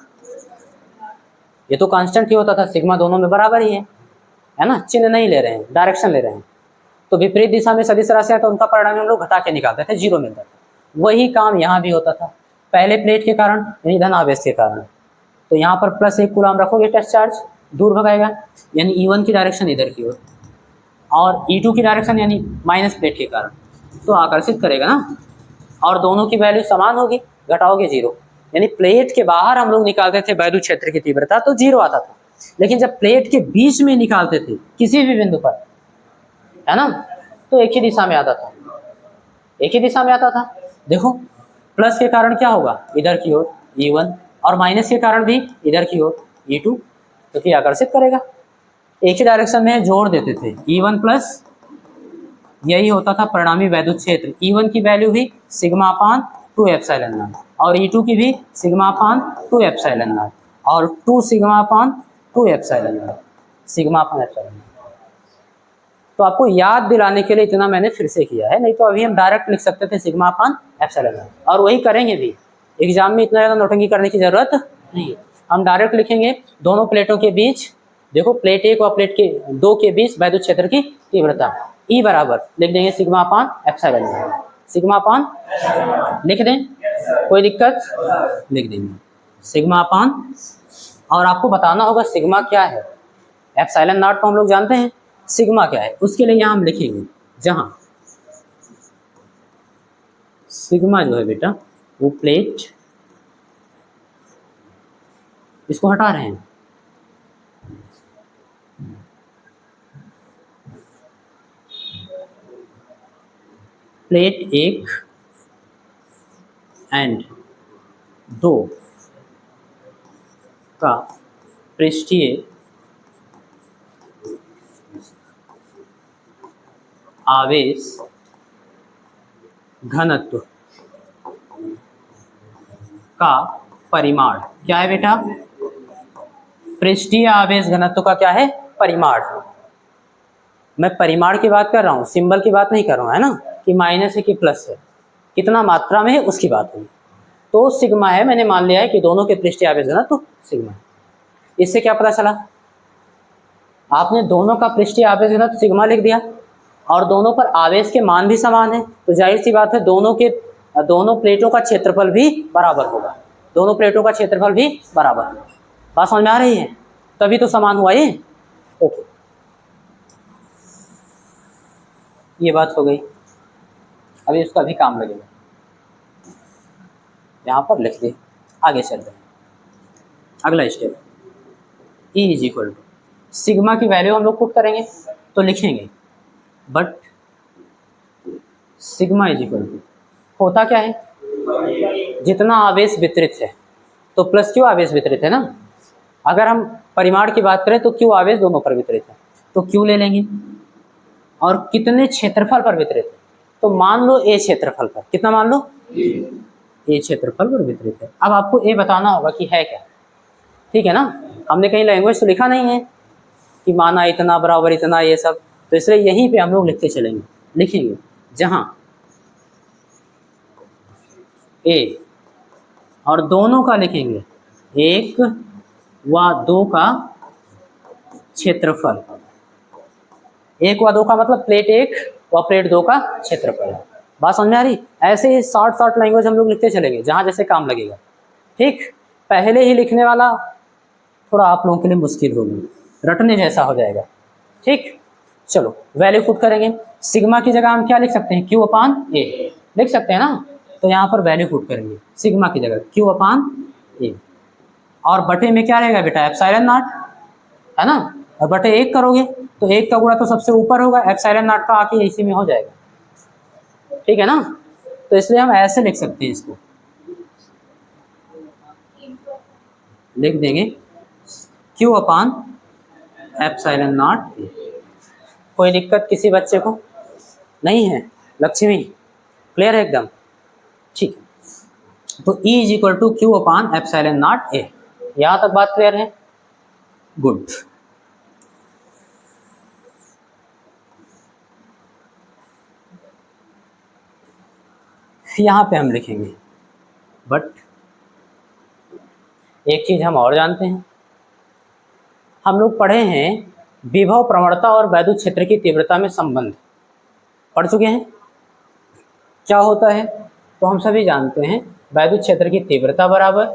ये तो कांस्टेंट ही होता था, सिग्मा दोनों में बराबर ही है ना? चिन्ह नहीं ले रहे हैं, डायरेक्शन ले रहे हैं। तो विपरीत दिशा में सदिश राशि है तो उनका परिणाम हम लोग घटा के निकालते थे, 0 मिलता था। वही काम यहाँ भी होता था, पहले प्लेट के कारण यानी धन आवेश के कारण, तो यहाँ पर +1 कूलम रखोगे, टेस्ट चार्ज दूर भगाएगा, यानी E1 की डायरेक्शन इधर की ओर, और E2 की डायरेक्शन यानी माइनस प्लेट के कारण तो आकर्षित करेगा ना, और दोनों की वैल्यू समान होगी, घटाओगे 0, यानी प्लेट के बाहर हम लोग निकालते थे वैद्युत क्षेत्र की तीव्रता तो 0 आता था, लेकिन जब प्लेट के बीच में निकालते थे किसी भी बिंदु पर, है ना, तो एक ही दिशा में आता था, एक ही दिशा में आता था। देखो प्लस के कारण क्या होगा? इधर की ओर E1, और माइनस के कारण भी इधर की ओर E2, क्योंकि आकर्षित करेगा, एक ही डायरेक्शन में जोड़ देते थे। E1 प्लस, यही होता था परिणामी वैद्युत क्षेत्र। E1 की वैल्यू भी सिग्मा अपान 2 एप्सिलॉन नॉट, और E2 की भी सिग्मा अपान 2 एप्सिलॉन नॉट, और 2 sigma upon 2 epsilon not, sigma upon epsilon not. तो आपको याद दिलाने के लिए इतना मैंने फिर से किया है, नहीं तो अभी हम डायरेक्ट लिख सकते थे सिग्मा अपान एप्सिलॉन नॉट, और वही करेंगे भी। एग्जाम में इतना ज़्यादा नोटंकी करने की जरूरत नहीं, हम डायरेक्ट लिखेंगे दोनों प्लेटों के बीच, देखो प्लेट 1 और प्लेट के 2 के बीच वैद्युत क्षेत्र की तीव्रता E बराबर लिख देंगे sigma upon epsilon not, sigma अपान लिख दें, कोई दिक्कत? लिख देंगे सिग्मा अपान, और आपको बताना होगा सिग्मा क्या है। एप्सिलॉन नॉट तो हम लोग जानते हैं, सिग्मा क्या है उसके लिए यहाँ हम लिखेंगे, जहाँ सिग्मा जो है बेटा वो प्लेट, इसको हटा रहे हैं, प्लेट 1 एंड 2 का पृष्ठीय आवेश घनत्व का परिमाण क्या है बेटा? पृष्ठीय आवेश घनत्व का क्या है? परिमाण। मैं परिमाण की बात कर रहा हूँ, सिंबल की बात नहीं कर रहा हूँ, है ना, कि माइनस है कि प्लस है, कितना मात्रा में है उसकी बात हुई। तो सिग्मा है, मैंने मान लिया है कि दोनों के पृष्ठीय आवेश घनत्व सिग्मा है। इससे क्या पता चला? आपने दोनों का पृष्ठीय आवेश घनत्व सिग्मा लिख दिया और दोनों पर आवेश के मान भी समान है, तो जाहिर सी बात है दोनों प्लेटों का क्षेत्रफल भी बराबर होगा, दोनों प्लेटों का क्षेत्रफल भी बराबर होगा। बात समझ में आ रही है? तभी तो समान हुआ ये। ओके, ये बात हो गई। अभी उसका भी काम लगेगा, यहाँ पर लिख दे। आगे चलते हैं, अगला step, E is equal to sigma की वैल्यू हम लोग पुट करेंगे तो लिखेंगे, but sigma is equal to होता क्या है, जितना आवेश वितरित है तो प्लस क्यू आवेश वितरित है ना। अगर हम परिमाण की बात करें तो क्यू आवेश दोनों पर वितरित है, तो क्यू ले लेंगे और कितने क्षेत्रफल पर वितरित है, तो मान लो ए क्षेत्रफल पर, कितना मान लो, ए क्षेत्रफल पर वितरित है। अब आपको ए बताना होगा कि है क्या, ठीक है ना। हमने कहीं लैंग्वेज तो लिखा नहीं है कि माना इतना बराबर इतना ये सब, तो इसलिए यहीं पे हम लोग लिखते चलेंगे, लिखेंगे जहां ए और दोनों का लिखेंगे 1 व 2 का क्षेत्रफल, 1 व 2 का मतलब प्लेट 1 व प्लेट 2 का क्षेत्रफल। बात समझ में आ रही? ऐसे ही शॉर्ट लैंग्वेज हम लोग लिखते चलेंगे जहां जैसे काम लगेगा, ठीक। पहले ही लिखने वाला थोड़ा आप लोगों के लिए मुश्किल होगी, रटने जैसा हो जाएगा, ठीक। चलो वैल्यू पुट करेंगे। सिग्मा की जगह हम क्या लिख सकते हैं, क्यू अपान ए लिख सकते हैं ना, तो यहाँ पर वैल्यू पुट करेंगे सिग्मा की जगह क्यू अपान ए, और बटे में क्या रहेगा बेटा, एप्सिलॉन नॉट, है ना। और बटे 1 करोगे तो 1 का गुणा तो सबसे ऊपर होगा, एप्सिलॉन नॉट का आके इसी में हो जाएगा, ठीक है ना। तो इसलिए हम ऐसे लिख सकते हैं, इसको लिख देंगे क्यू अपान एप्सिलॉन नॉट ए। कोई दिक्कत किसी बच्चे को नहीं है? लक्ष्मी क्लियर है एकदम, ठीक है। तो E is equal to Q upon epsilon naught A, यहां तक बात क्लियर है? गुड। यहां पे हम लिखेंगे, बट एक चीज हम और जानते हैं, हम लोग पढ़े हैं विभव प्रवणता और वैद्युत क्षेत्र की तीव्रता में संबंध, पढ़ चुके हैं क्या होता है। तो हम सभी जानते हैं वैद्युत क्षेत्र की तीव्रता बराबर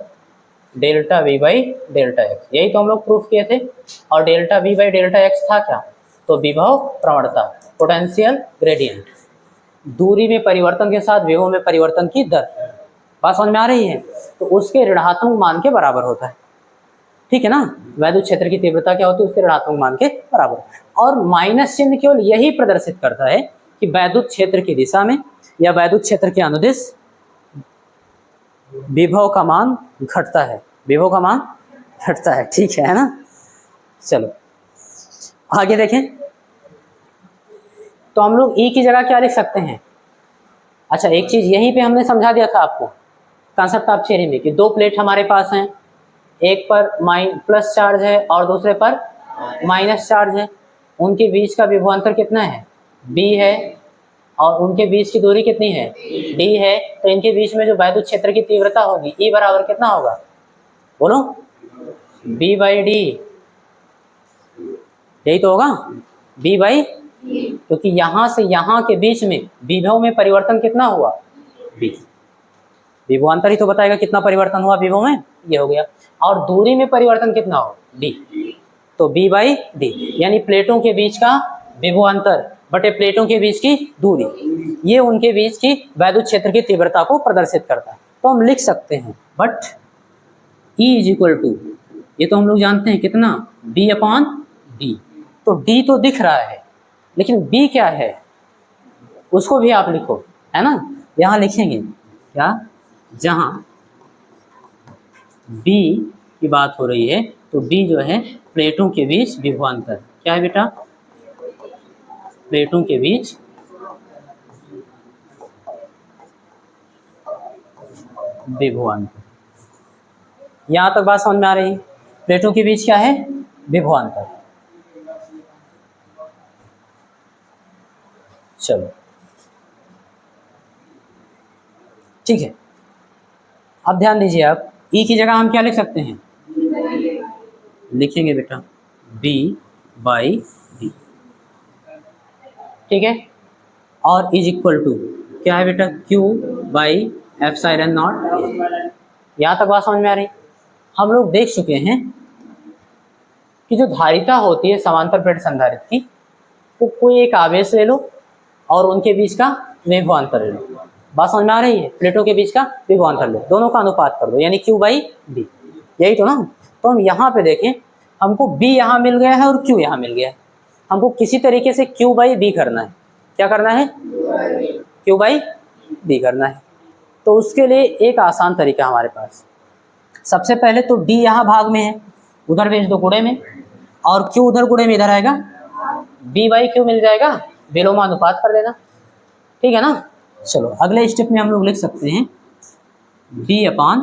delta we by delta x, यही तो हम लोग प्रूफ किए थे। और delta we by delta x था क्या, तो विभव प्रवणता, पोटेंशियल ग्रेडियंट, दूरी में परिवर्तन के साथ विभव में परिवर्तन की दर। बात समझ में आ रही है? तो उसके ऋणात्मक मान के बराबर होता है, ठीक है ना। वैद्युत क्षेत्र की तीव्रता क्या होती है, उसके ऋणात्मक मान के बराबर। और माइनस चिन्ह केवल यही प्रदर्शित करता है कि वैद्युत क्षेत्र की दिशा में या वैद्युत क्षेत्र के अनुदिश विभव का मान घटता है, विभव का मान घटता है, ठीक है ना। चलो आगे देखें, तो हम लोग E की जगह क्या लिख सकते हैं। अच्छा एक चीज यहीं पे हमने समझा दिया था आपको कंसेप्ट ऑफ थ्योरी में कि दो प्लेट हमारे पास हैं, एक पर प्लस चार्ज है और दूसरे पर माइनस चार्ज है, उनके बीच का विभवांतर कितना है, B है, और उनके बीच की दूरी कितनी है, D है। तो इनके बीच में जो वैद्युत क्षेत्र की तीव्रता होगी E बराबर कितना होगा, बोलो, B बाई डी, यही तो होगा, B बाई, क्योंकि यहाँ से यहाँ के बीच में विभव में परिवर्तन कितना हुआ, B, विभवांतर ही तो बताएगा कितना परिवर्तन हुआ विभव में, ये हो गया। और दूरी में परिवर्तन कितना हो, D, तो B बाई डी, यानी प्लेटों के बीच का विभवांतर बटे प्लेटों के बीच की दूरी, ये उनके बीच की वैद्युत क्षेत्र की तीव्रता को प्रदर्शित करता है। तो हम लिख सकते हैं but E is equal to, ये तो हम लोग जानते हैं कितना, B अपॉन D। तो D तो दिख रहा है लेकिन B क्या है उसको भी आप लिखो, है ना। यहाँ लिखेंगे क्या, जहाँ B की बात हो रही है तो B जो है प्लेटों के बीच विभवांतर, क्या है बेटा, प्लेटों के बीच विभवांतर। यहाँ तक बात समझ में आ रही है, प्लेटों के बीच क्या है, विभवांतर। चलो ठीक है, अब ध्यान दीजिए, आप E की जगह हम क्या लिख सकते हैं, लिखेंगे बेटा B बाई D, ठीक है। और इज इक्वल टू क्या है बेटा, Q बाई एप्सिलॉन नॉट। यहाँ तक बात समझ में आ रही। हम लोग देख चुके हैं कि जो धारिता होती है समांतर प्लेट संधारित्र की, वो कोई एक आवेश ले लो और उनके बीच का विभवांतर ले लो। बात समझ में आ रही है, प्लेटों के बीच का विभवांतर लो, दोनों का अनुपात कर दो, यानी Q बाई D, यही तो ना। तो हम यहाँ पे देखें, हमको B यहाँ मिल गया है और Q यहाँ मिल गया है, हमको किसी तरीके से Q बाई B करना है। क्या करना है, Q बाई B करना है। तो उसके लिए एक आसान तरीका हमारे पास, सबसे पहले तो D यहाँ भाग में है, उधर भेज दो गुणे में, और Q उधर गुणे में इधर आएगा, B बाई Q मिल जाएगा, विलोमानुपात कर देना, ठीक है ना। चलो अगले स्टेप में हम लोग लिख सकते हैं B अपॉन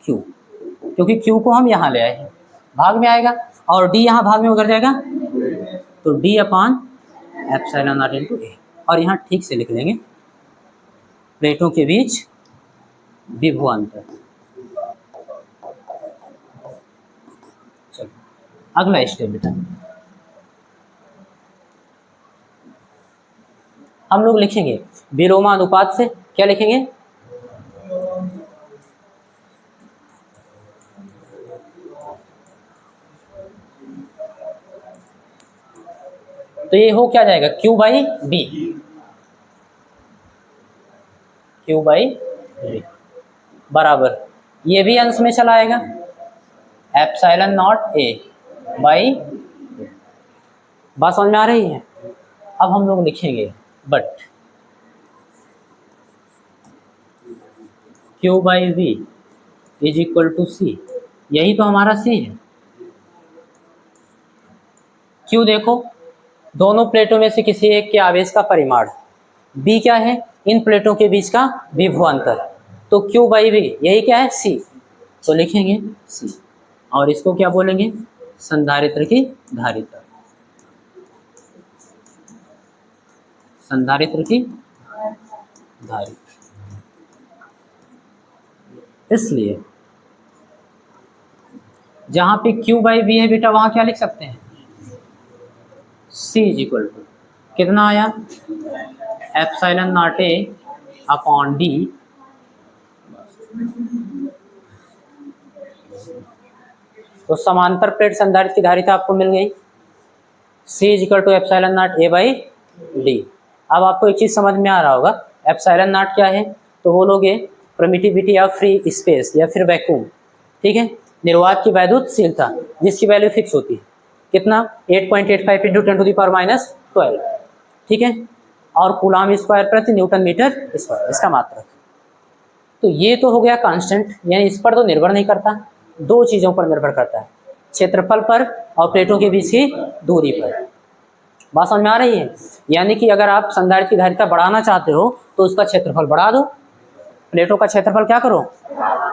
Q, क्योंकि Q को हम यहाँ ले आए हैं, भाग में आएगा, और D यहाँ भाग में उधर जाएगा, तो D upon epsilon not into A। और यहाँ ठीक से लिख लेंगे प्लेटों के बीच विभवांतर। चलो अगला स्टेप बेटा, हम लोग लिखेंगे विलोमानुपात से, क्या लिखेंगे, तो ये हो क्या जाएगा, Q by B, Q by B बराबर, ये भी अंश में चला आएगा, एप्सिलॉन नॉट A बाई, बात समझ में आ रही है। अब हम लोग लिखेंगे but Q by V is equal to C, यही तो हमारा C है। Q देखो, दोनों प्लेटों में से किसी एक के आवेश का परिमाण, B क्या है, इन प्लेटों के बीच का विभवांतर, तो Q बाई V यही क्या है, C, तो लिखेंगे C, और इसको क्या बोलेंगे, संधारित्र की धारिता, संधारित्र की धारिता। इसलिए जहां पे Q बाई V है बेटा, वहां क्या लिख सकते हैं, C इज इक्वल टू कितना आया, epsilon naught A upon D, तो समांतर प्लेट संधारित्र की धारिता आपको मिल गई, C is equal to epsilon naught A by D। अब आपको एक चीज समझ में आ रहा होगा, एप्सिलॉन नॉट क्या है, तो वो लोग परमिटिविटी या फ्री स्पेस या फिर वैक्यूम, ठीक है, निर्वात की वैद्युतशीलता जिसकी वैल्यू फिक्स होती है, कितना 8.85 इंटू 10⁻12, ठीक है, और कूलाम स्क्वायर प्रति न्यूटन मीटर स्क्वायर, इसका मात्रक। तो ये तो हो गया कांस्टेंट, यानी इस पर तो निर्भर नहीं करता, दो चीज़ों पर निर्भर करता है, क्षेत्रफल पर और प्लेटों के बीच की दूरी पर। बात समझ में आ रही है, यानी कि अगर आप संधारित्र की धारिता बढ़ाना चाहते हो तो उसका क्षेत्रफल बढ़ा दो, प्लेटों का क्षेत्रफल क्या करो,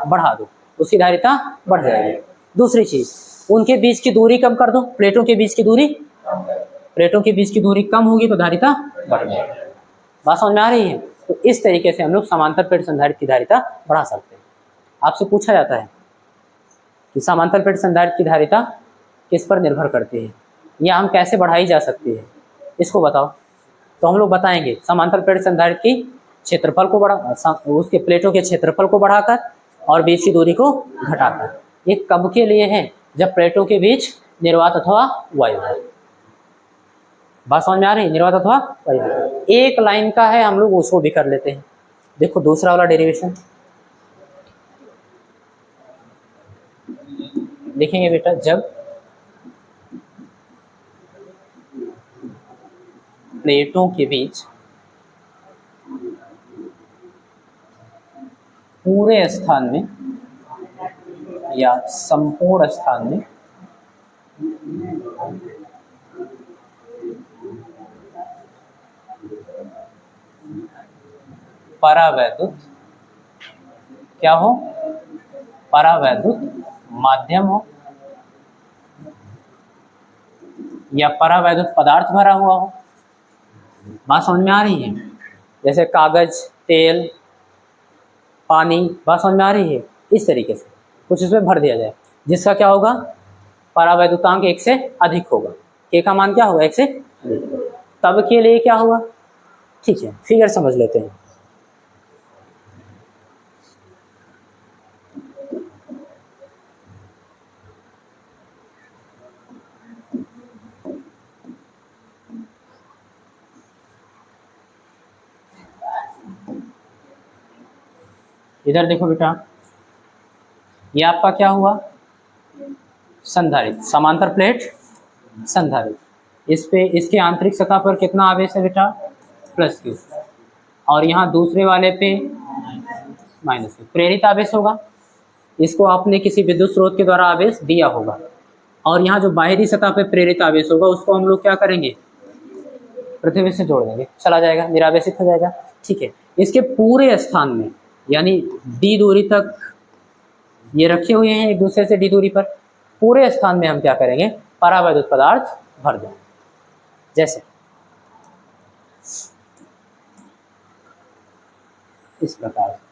बढ़ा दो, उसकी धारिता बढ़ जाएगी। दूसरी चीज, उनके बीच की दूरी कम कर दो, प्लेटों के बीच की दूरी, प्लेटों के बीच की दूरी कम होगी तो धारिता बढ़ जाएगी। बात समझ में आ रही है। तो इस तरीके से हम लोग समांतर प्लेट संधारित्र की धारिता बढ़ा सकते हैं। आपसे पूछा जाता है कि समांतर प्लेट संधारित्र की धारिता किस पर निर्भर करती है या हम कैसे बढ़ाई जा सकती है, इसको बताओ। तो हम लोग बताएंगे समांतर प्लेट संधारित्र की क्षेत्रफल को बढ़ा, उसके प्लेटों के क्षेत्रफल को बढ़ाकर और बीच की दूरी को घटाकर। ये कब के लिए है, जब प्लेटों के बीच निर्वात अथवा वायु है। बात समझ में आ रही है? निर्वात अथवा वायु एक लाइन का है, हम लोग उसको भी कर लेते हैं। देखो दूसरा वाला डेरिवेशन देखेंगे बेटा। जब प्लेटों के बीच पूरे स्थान में या संपूर्ण स्थान में परावैद्युत क्या हो, परावैद्युत माध्यम हो या परावैद्युत पदार्थ भरा हुआ हो। बात समझ में आ रही है? जैसे कागज, तेल, पानी, बात समझ में आ रही है? इस तरीके से कुछ इसमें भर दिया जाए जिसका क्या होगा, परावैद्युतांक 1 से अधिक होगा। के का मान क्या होगा, 1 से अधिक। तब के लिए क्या होगा, ठीक है फिगर समझ लेते हैं। इधर देखो बेटा, ये आपका क्या हुआ, संधारित्र, समांतर प्लेट संधारित्र। इस पे इसके आंतरिक सतह पर कितना आवेश है बेटा, +q, और यहाँ दूसरे वाले पे -q। प्रेरित आवेश होगा, इसको आपने किसी विद्युत स्रोत के द्वारा आवेश दिया होगा। और यहाँ जो बाहरी सतह पे प्रेरित आवेश होगा उसको हम लोग क्या करेंगे, पृथ्वी से जोड़ देंगे, चला जाएगा, निरावेशित हो जाएगा। ठीक है, इसके पूरे स्थान में यानी d दूरी तक ये रखे हुए हैं एक दूसरे से d दूरी पर, पूरे स्थान में हम क्या करेंगे, परावैद्युत पदार्थ भर देंगे। जैसे इस प्रकार से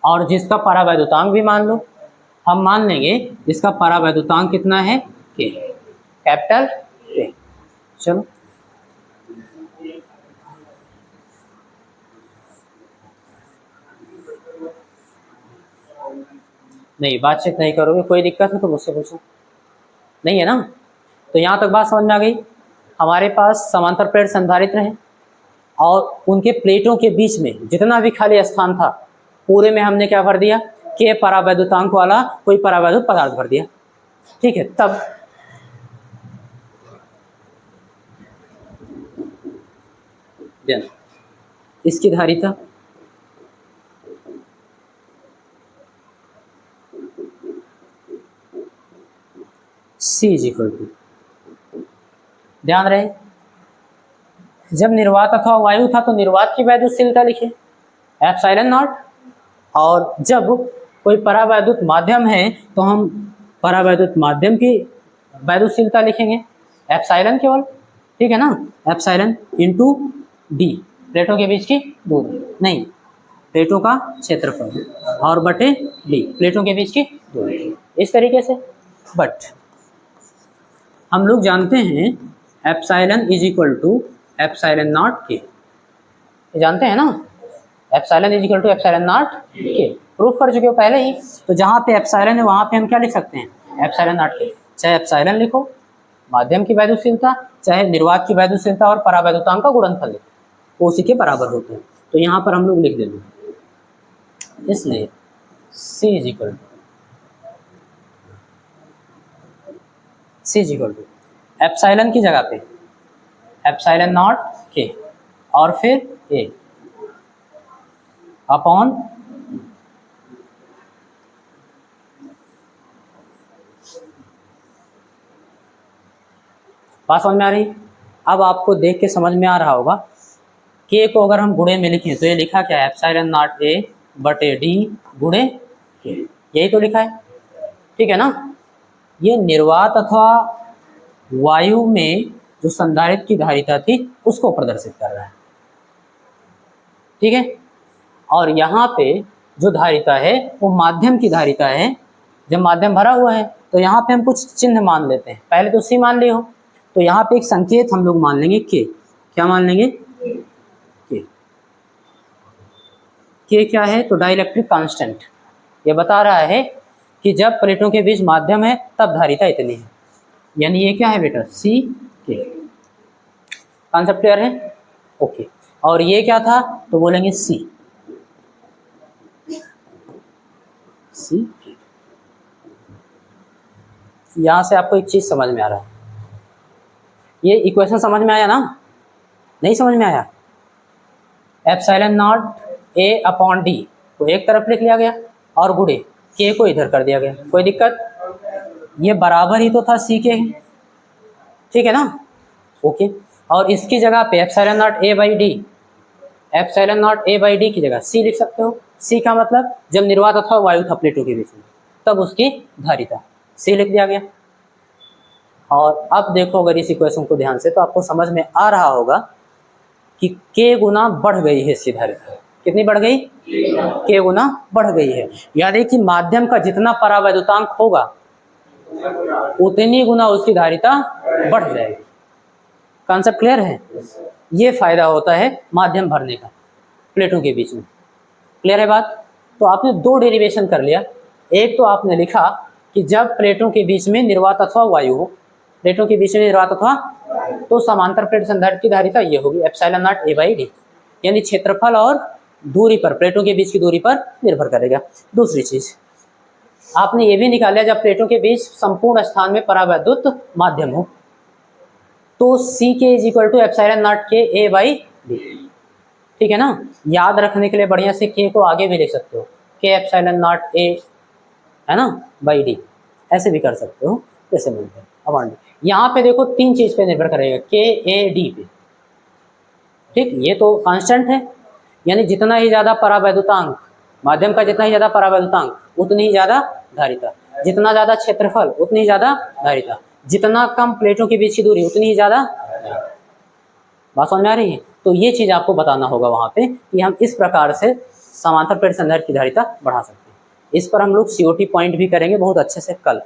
और जिसका परावैद्युतांक भी मान लो, हम मान लेंगे इसका परावैद्युतांक कितना है, के, कैपिटल के। चलो नहीं, बातचीत नहीं करोगे, कोई दिक्कत है तो मुझसे पूछो, नहीं है ना? तो यहाँ तक बात समझ में आ गई। हमारे पास समांतर प्लेट संधारित्र हैं और उनके प्लेटों के बीच में जितना भी खाली स्थान था पूरे में हमने क्या भर दिया, के परावैद्युतांक वाला कोई परावैद्युत पदार्थ भर दिया। ठीक है, तब इसकी धारिता C = ध्यान रहे, जब निर्वात अथवा वायु था तो निर्वात की वैद्युतशीलता लिखे ε0, और जब कोई परावैद्युत माध्यम है तो हम परावैद्युत माध्यम की वैद्युतशीलता लिखेंगे ε केवल। ठीक है ना, ε × d, प्लेटों के बीच की दूरी, नहीं प्लेटों का क्षेत्रफल, और बटे d, प्लेटों के बीच की दूरी, इस तरीके से। बट हम लोग जानते हैं ε = ε0 के, जानते हैं ना, ε = ε0 के, प्रूफ कर चुके हो पहले ही। तो जहाँ पे एप्सिलॉन है वहाँ पे हम क्या लिख सकते हैं, ε0 के, चाहे एप्सिलॉन लिखो माध्यम की वैद्युतशीलता, चाहे निर्वात की वैद्युतशीलता और परावैद्युतांक का गुणनफल लिखो, वो उसी के बराबर होते हैं। तो यहाँ पर हम लोग लिख देंगे, इसलिए C = एप्सिलॉन की जगह पे ε0 के और फिर A अपॉन बात समझ में आ रही। अब आपको देख के समझ में आ रहा होगा, के को अगर हम गुणे में लिखें तो ये लिखा क्या है, ε0A बटे d गुणे के, यही तो लिखा है। ठीक है ना, ये निर्वात अथवा वायु में जो संधारित्र की धारिता थी उसको प्रदर्शित कर रहा है। ठीक है, और यहाँ पे जो धारिता है वो माध्यम की धारिता है। जब माध्यम भरा हुआ है तो यहाँ पे हम कुछ चिन्ह मान लेते हैं, पहले तो C मान लिए हो, तो यहाँ पे एक संकेत हम लोग मान लेंगे के। क्या मान लेंगे? के क्या है? तो डाइलेक्ट्रिक कांस्टेंट। ये बता रहा है कि जब प्लेटों के बीच माध्यम है तब धारिता इतनी है, यानी ये क्या है बेटा? सी के। कॉन्सेप्ट क्लियर है? ओके। और ये क्या था? तो बोलेंगे सी। सी। यहां से आपको एक चीज समझ में आ रहा है, ये इक्वेशन समझ में आया ना? नहीं समझ में आया? एप्सिलॉन नॉट ए अपॉन डी को एक तरफ लिख लिया गया और गुणे के को इधर कर दिया गया, कोई दिक्कत? ये बराबर ही तो था सी के, ठीक है ना? ओके। और इसकी जगह पे epsilon naught A by D, epsilon naught A by D की जगह सी लिख सकते हो। सी का मतलब जब निर्वात अथवा वायु था प्लेटों के बीच में तब उसकी धारिता, सी लिख दिया गया। और अब देखो अगर इस इक्वेशन को ध्यान से, तो आपको समझ में आ रहा होगा कि के गुना बढ़ गई है इसकी धारिता। कितनी बढ़ गई? के गुना बढ़ गई है, यानी कि माध्यम का जितना परावैद्युतांक होगा उतनी गुना उसकी धारिता बढ़ जाएगी। कॉन्सेप्ट क्लियर है? ये फायदा होता है माध्यम भरने का प्लेटों के बीच में। क्लियर है बात? तो आपने दो डेरिवेशन कर लिया। एक तो आपने लिखा कि जब प्लेटों के बीच में निर्वात अथवा वायु हो, प्लेटों के बीच में निर्वात अथवा, तो समांतर प्लेट संधारित्र की धारिता ये होगी epsilon naught A by D, यानी क्षेत्रफल और दूरी पर, प्लेटों के बीच की दूरी पर निर्भर करेगा। दूसरी चीज आपने ये भी निकाला जब प्लेटों के बीच संपूर्ण स्थान में परावैद्युत माध्यम हो, तो C K is equal to epsilon naught K A by D. ठीक है ना? याद रखने के लिए बढ़िया से के को आगे भी लिख सकते हो, के एप्सिलॉन नॉट ए, है ना, बाई डी, ऐसे भी कर सकते हो जैसे मिलते हैं। अब यहाँ पे देखो तीन चीज पे निर्भर करेगा, के ए डी पे। ठीक, ये तो कांस्टेंट है, यानी जितना ही ज्यादा परावैद्युतांक, माध्यम का जितना ही ज्यादा परावैद्युतांक उतनी ही ज्यादा धारिता, जितना ज्यादा क्षेत्रफल उतनी ही ज्यादा धारिता, जितना कम प्लेटों के बीच की दूरी उतनी ही ज्यादा। बात समझ में आ रही है? तो ये चीज आपको बताना होगा वहां पे कि हम इस प्रकार से समांतर प्लेट संधारित्र की धारिता बढ़ा सकते हैं। इस पर हम लोग COT पॉइंट भी करेंगे बहुत अच्छे से कल।